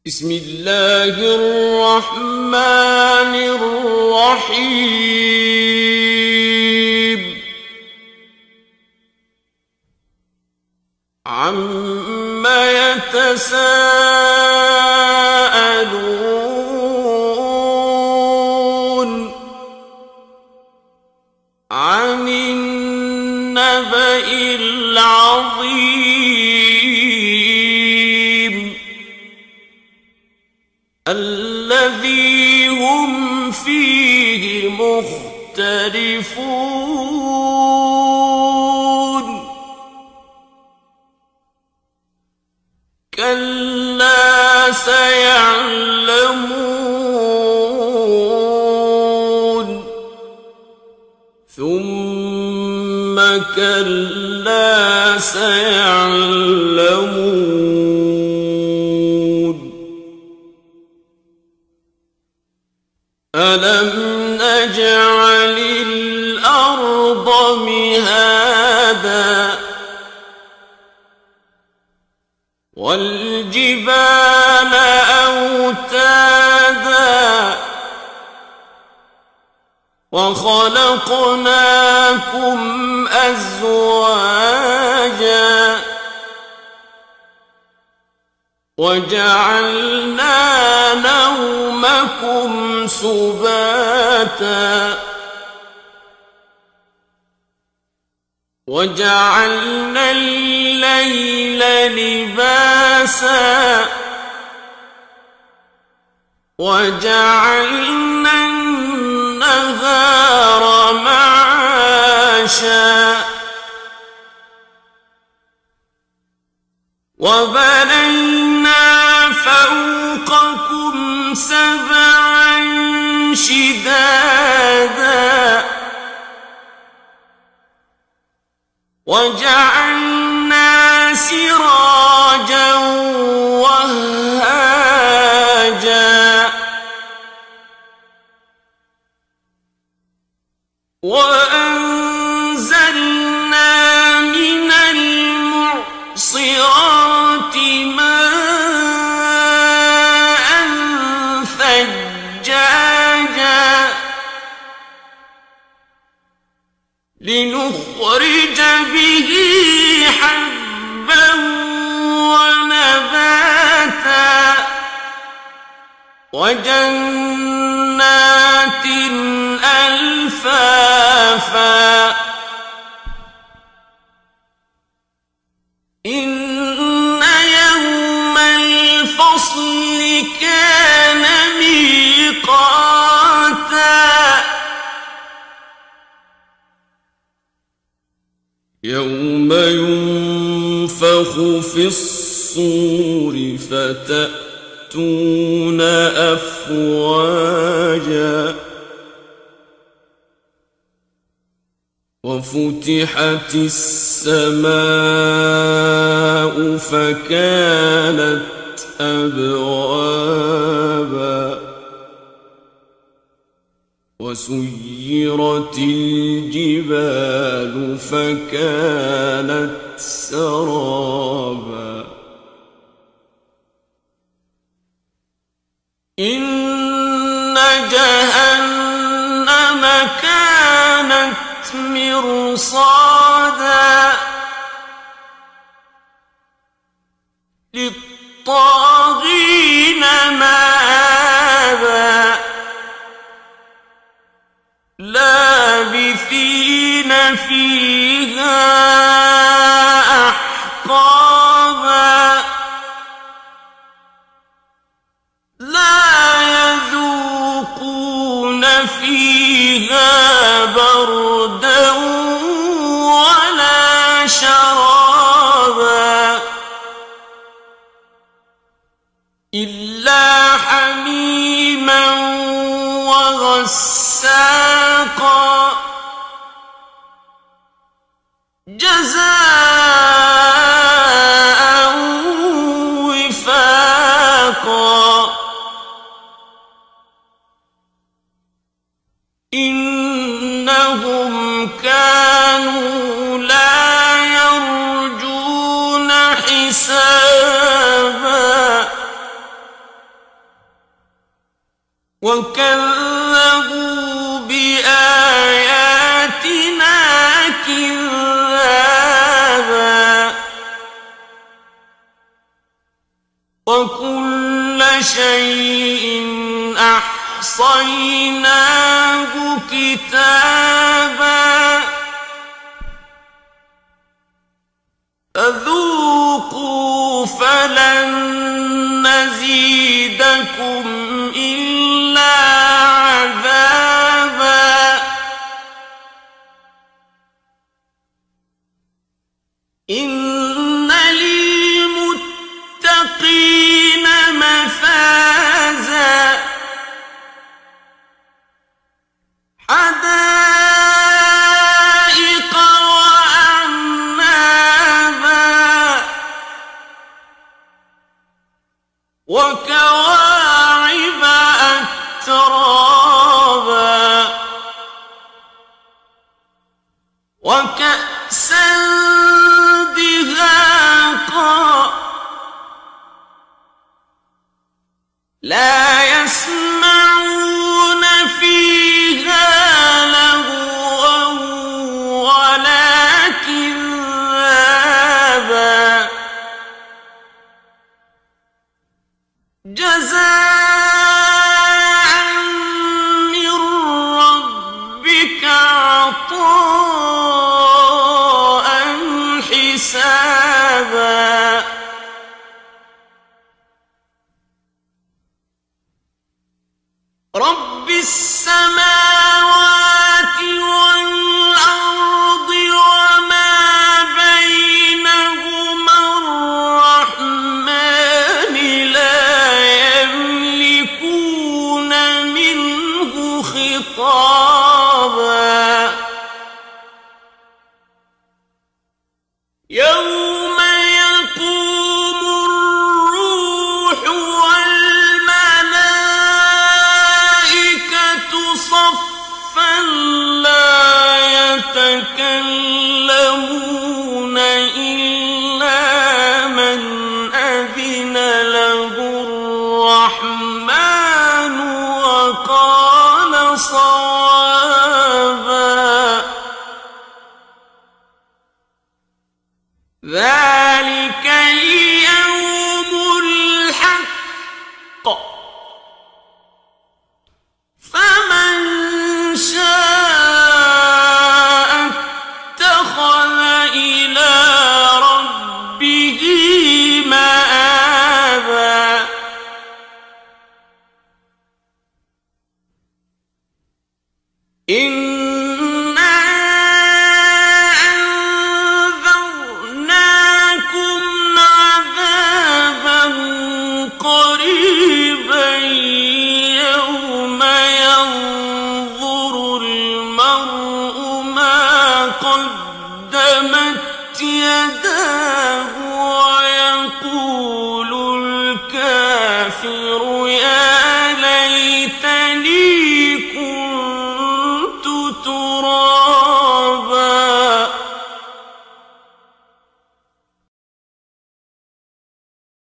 بسم الله الرحمن الرحيم عم يتساءلون عن النبأ العظيم الذي هم فيه مختلفون كلا سيعلمون ثم كلا سيعلمون ألم نجعل الأرض مهادا والجبال أوتادا وخلقناكم أزواجا وجعلنا نومكم سباتا وجعلنا الليل لباسا وجعلنا النهار معاشا وبنينا فوقكم سبعا شدادا وجعلنا سراجا وهاجا وأنزلنا من المعصرات ماء ثجاجا لنخرج به حبا ونباتا وجنات ألفافا إن يوم الفصل كان ميقاتا يوم ينفخ في الصور فتأتون أفواجا وفتحت السماء فكانت أبوابا وسيرت الجبال فكانت سرابا إن جهنم كانت مرصادا للطاغين مآبا لابثين فيها أحقابا لا يذوقون فيها بردا ولا شرابا إلا حميما وغساقا جزاء وفاقا إنهم كانوا لا يرجون حسابا وكذبوا بآياتنا كذابا وكل شيء أحصيناه كتابا فذوقوا فلن نزيدكم إلا عذابا إن للمتقين مفازا حدائق وأعنابا وكواعب أترابا وكأسا دهاقا لا يسمعون فيها لغوا ولا كذابا جزاء من ربك عطاء حسابا رب السماوات والأرض وما بينهما الرحمن لا يملكون منه خطابا يوم يقوم الروح والملائكة صفا لا يتكلمون إلا من أذن له الرحمن وقال صوابا ذلك اليوم الحق فمن شاء اتخذ إلى ربه مآبا إنا أنذرناكم عذابا قريبا يوم ينظر المرء ما قدمت يداه ويقول الكافر يا